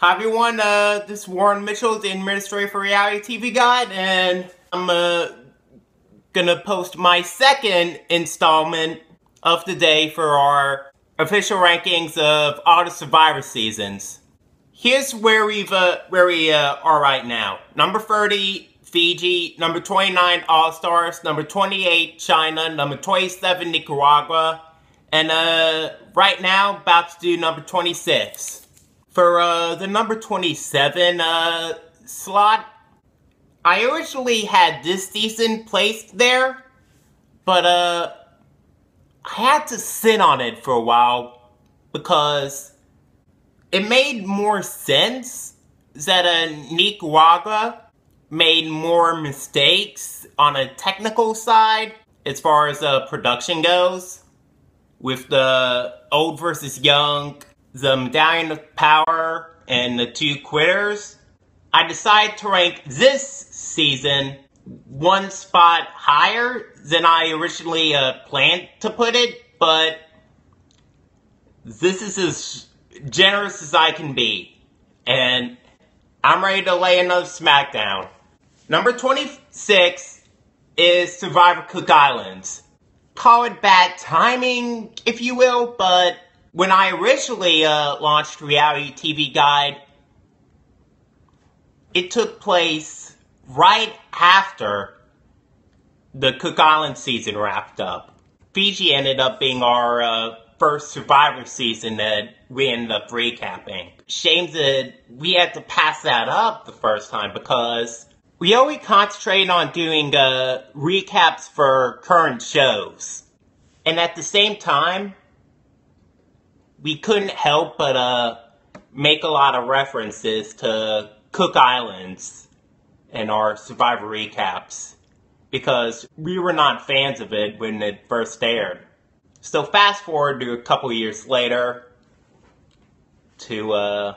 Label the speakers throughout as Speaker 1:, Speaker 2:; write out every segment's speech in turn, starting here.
Speaker 1: Hi everyone, this is Warren Mitchell, the Administrator for Reality TV Guide, and I'm gonna post my second installment of the day for our official rankings of all the Survivor seasons. Here's where we are right now. Number 30, Fiji. Number 29, All Stars. Number 28, China. Number 27, Nicaragua. And right now, about to do number 26. For the number 27 slot, I originally had this season placed there, but I had to sit on it for a while because it made more sense that Nicaragua made more mistakes on a technical side as far as production goes, with the old versus young, the Medallion of Power, and the two quitters. I decided to rank this season one spot higher than I originally planned to put it, but this is as generous as I can be, and I'm ready to lay another smackdown. Number 26 is Survivor Cook Islands. Call it bad timing, if you will, but when I originally launched Reality TV Guide, it took place right after the Cook Islands season wrapped up. Fiji ended up being our first Survivor season that we ended up recapping. Shame that we had to pass that up the first time because we always concentrated on doing recaps for current shows. And at the same time, we couldn't help but make a lot of references to Cook Islands in our Survivor recaps because we were not fans of it when it first aired. So fast forward to a couple years later to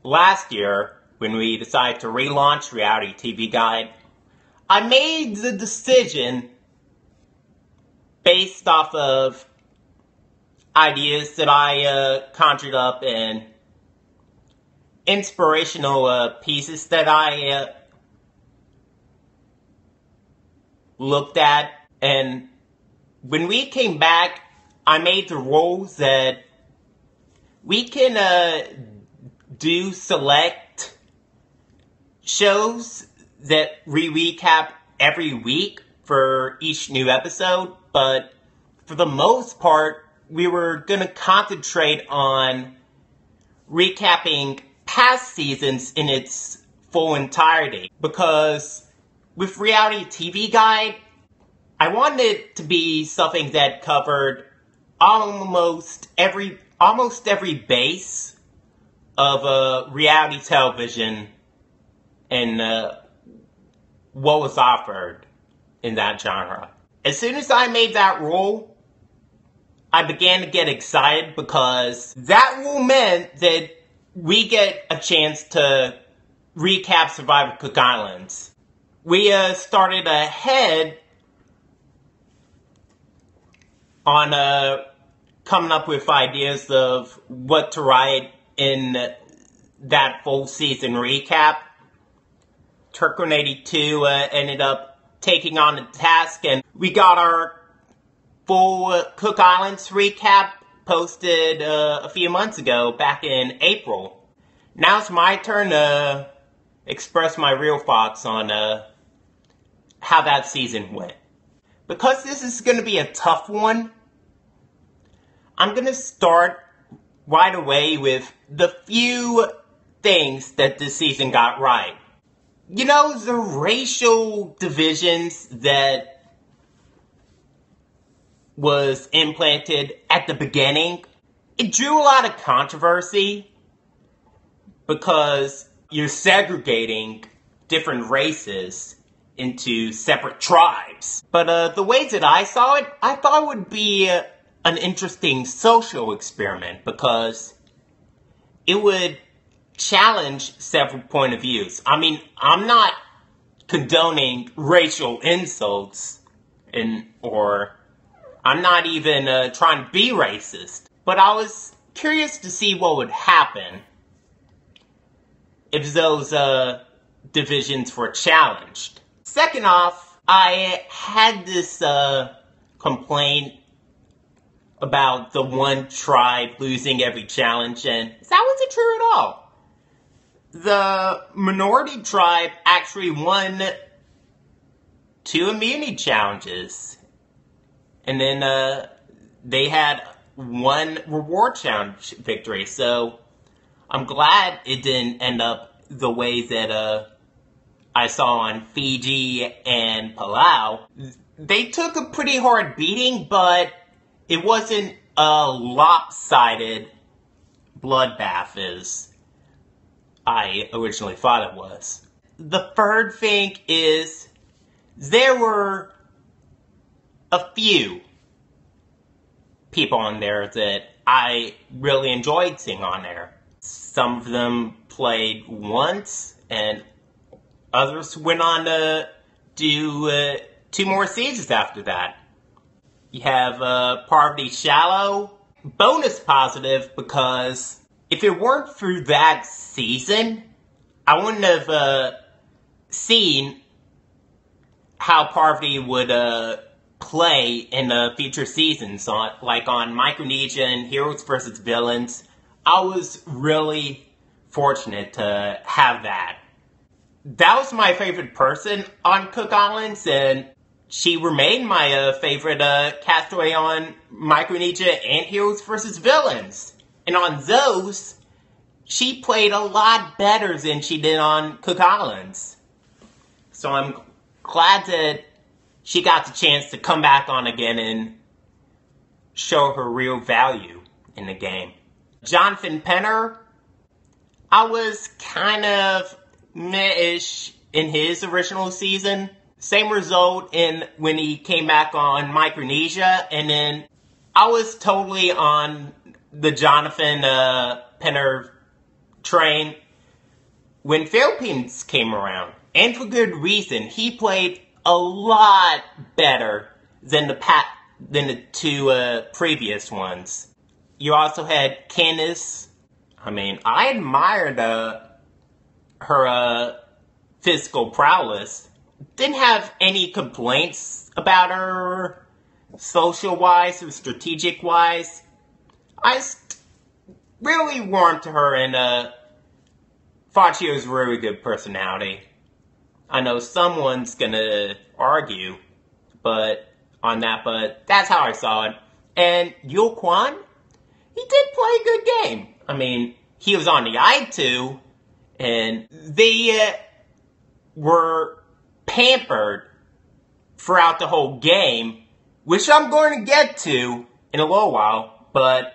Speaker 1: last year when we decided to relaunch Reality TV Guide. I made the decision based off of ideas that I conjured up and inspirational pieces that I looked at. And when we came back, I made the rules that we can do select shows that we recap every week for each new episode, but for the most part, we were going to concentrate on recapping past seasons in its full entirety. Because with Reality TV Guide, I wanted it to be something that covered almost every base of reality television and what was offered in that genre. As soon as I made that rule, I began to get excited because that rule meant that we get a chance to recap Survivor Cook Islands. We started ahead on coming up with ideas of what to write in that full season recap. Turquin 82 ended up taking on the task, and we got our full Cook Islands recap posted a few months ago, back in April. Now it's my turn to express my real thoughts on how that season went. Because this is going to be a tough one, I'm going to start right away with the few things that this season got right. You know, the racial divisions that was implanted at the beginning, it drew a lot of controversy because you're segregating different races into separate tribes. But the way that I saw it, I thought it would be an interesting social experiment because it would challenge several point of views. I mean, I'm not condoning racial insults or I'm not even trying to be racist, but I was curious to see what would happen if those divisions were challenged. Second off, I had this complaint about the one tribe losing every challenge, and that wasn't true at all. The minority tribe actually won 2 immunity challenges, and then they had 1 reward challenge victory, so I'm glad it didn't end up the way that I saw on Fiji and Palau. They took a pretty hard beating, but it wasn't a lopsided bloodbath as I originally thought it was. The third thing is, there were a few people on there that I really enjoyed seeing on there. Some of them played once, and others went on to do 2 more seasons after that. You have Parvati Shallow. Bonus positive, because if it weren't for that season, I wouldn't have seen how Parvati would play in the future seasons, like on Micronesia and Heroes vs. Villains. I was really fortunate to have that. That was my favorite person on Cook Islands, and she remained my favorite castaway on Micronesia and Heroes vs. Villains. And on those, she played a lot better than she did on Cook Islands. So I'm glad that she got the chance to come back on again and show her real value in the game. Jonathan Penner, I was kind of meh-ish in his original season. Same result in when he came back on Micronesia, and then I was totally on the Jonathan Penner train when Philippines came around. And for good reason. He played a lot better than the 2 previous ones. You also had Candice. I mean, I admired her physical prowess. Didn't have any complaints about her social-wise or strategic-wise. I really warmed to her and thought she was a really good personality. I know someone's gonna argue on that, but that's how I saw it. And Yul Kwan, he did play a good game. I mean, he was on the I-2, and they were pampered throughout the whole game, which I'm going to get to in a little while, but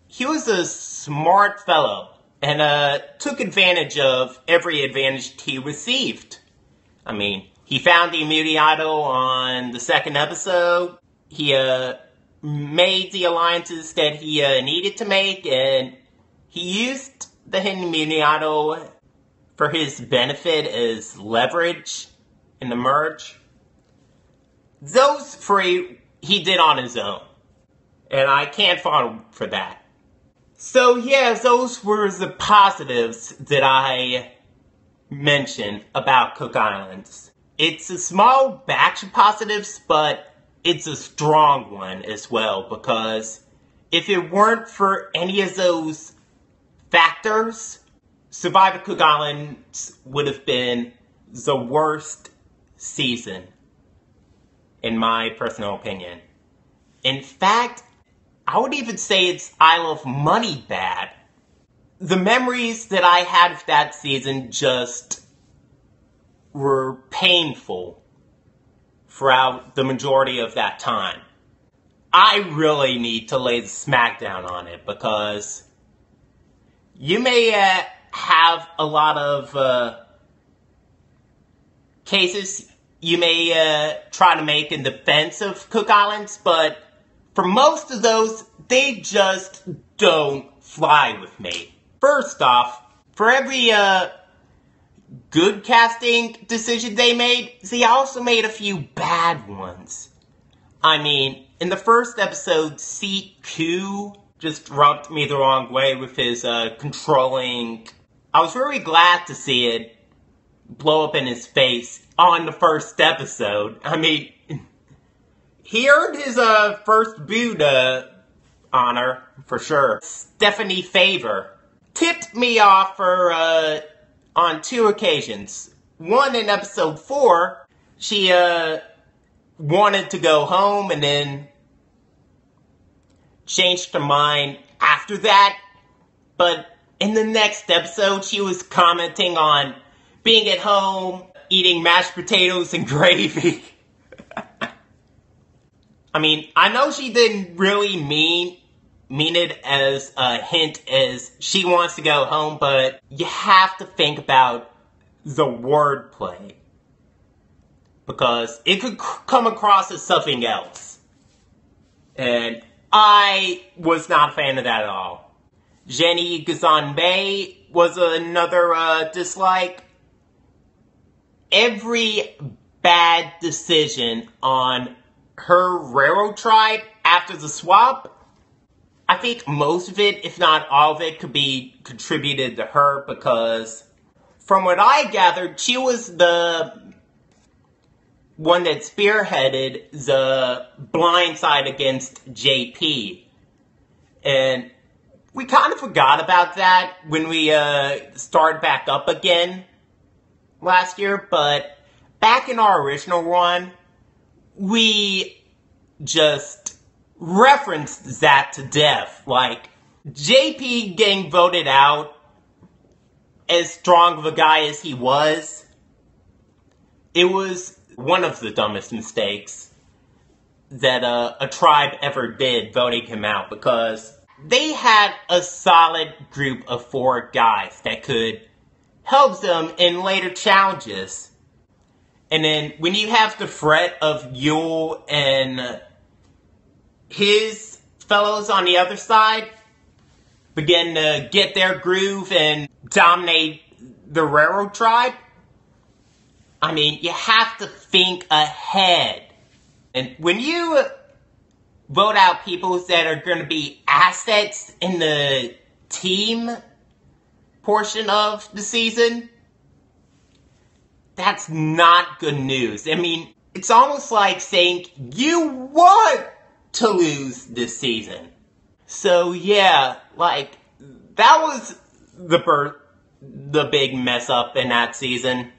Speaker 1: he was a smart fellow and took advantage of every advantage he received. I mean, he found the immunity idol on the 2nd episode. He made the alliances that he needed to make, and he used the hidden immunity idol for his benefit as leverage in the merge. Those 3 he did on his own, and I can't fault him for that. So yeah, those were the positives that I mentioned about Cook Islands. It's a small batch of positives, but it's a strong one as well, because if it weren't for any of those factors, Survivor Cook Islands would have been the worst season, in my personal opinion. In fact, I would even say it's Isle of Money bad. The memories that I had of that season just were painful throughout the majority of that time. I really need to lay the smackdown on it, because you may have a lot of cases you may try to make in defense of Cook Islands, but for most of those, they just don't fly with me. First off, for every good casting decision they made, they also made a few bad ones. I mean, in the first episode, C.Q. just rubbed me the wrong way with his controlling I was really glad to see it blow up in his face on the first episode. I mean, he earned his first boot honor, for sure. Stephanie Favor tipped me off for on 2 occasions. One in episode 4, she wanted to go home and then changed her mind after that. But in the next episode, she was commenting on being at home, eating mashed potatoes and gravy. I mean, I know she didn't really mean it as a hint as she wants to go home, but you have to think about the wordplay, because it could come across as something else. And I was not a fan of that at all. Jenny Gazanbe was another dislike. Every bad decision on her railroad tribe after the swap, I think most of it, if not all of it, could be contributed to her, because from what I gathered, she was the one that spearheaded the blind side against JP. And we kind of forgot about that when we started back up again last year, but back in our original run, we just referenced that to death. Like, JP getting voted out, as strong of a guy as he was, it was one of the dumbest mistakes that a tribe ever did, voting him out, because they had a solid group of 4 guys that could help them in later challenges. And then when you have the threat of Yule and his fellows on the other side begin to get their groove and dominate the railroad tribe, I mean, you have to think ahead. And when you vote out people that are going to be assets in the team portion of the season, that's not good news. I mean, it's almost like saying you want to lose this season. So yeah, like, that was the big mess up in that season.